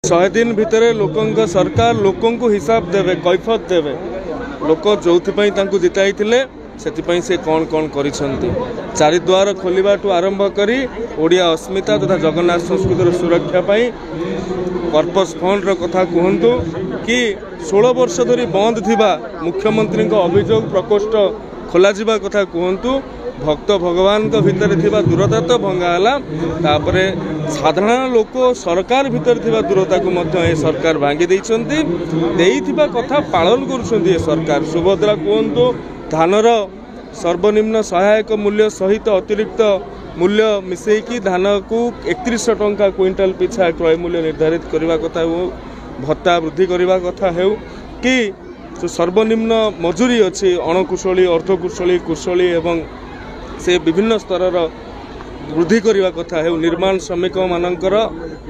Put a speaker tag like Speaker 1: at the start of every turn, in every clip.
Speaker 1: 100 दिन भितर लोकों सरकार लोकों को हिसाब देवे कैफत देवे लोक जो जिताई से कौन कौन कर चारिद्वार खोलवा आरंभ करी ओडिया अस्मिता तथा जगन्नाथ संस्कृतिर सुरक्षा पर्पस फंड कथा कहतु कि 16 वर्ष धरी बंद थिबा मुख्यमंत्री अभियोग प्रकोष्ठ खोल कथा कहतु भक्त भगवान भितर थिबा दूरता तो भंगाला तापरे साधारण लोक सरकार भितर थिबा दूरता को मध्य ए सरकार भांगी देइथिबा कथा पालन करुछन्ती सरकार सुभद्रा कहतु धानर सर्वनिम्न सहायक मूल्य सहित अतिरिक्त मूल्य मिसेकी धान को 3100 टंका क्विंटाल पिछा क्रय मूल्य निर्धारित करने कथा हो भत्ता वृद्धि करने कथा हो कि सर्वनिम्न मजूरी अच्छी अणकुशली अर्धकुशली कुशली एवं से विभिन्न स्तर वृद्धि करने कथा है निर्माण श्रमिक मानकर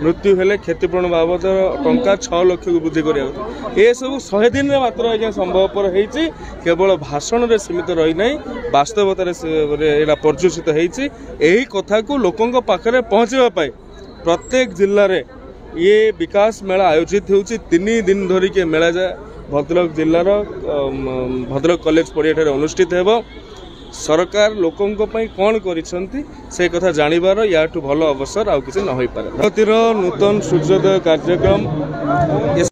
Speaker 1: मृत्यु हेले क्षतिपूरण बाबद टंका 6 लाख को वृद्धि करवा ये सब 100 दिन में मात्र आज्ञा संभवपर होती केवल भाषण में सीमित रही ना वास्तवतार पर्युषित यही कथा को लोकों पाखे पहुँचापी प्रत्येक जिले में ये विकास मेला आयोजित हो 3 दिन धरिक मेला जाए भद्रक जिलार भद्रक कॉलेज पड़िया अनुष्ठित हो सरकार लोकों कौन से कथा जानिबार याठू भल अवसर आउ किसी न हो पारे नूतन सूर्योदय कार्यक्रम।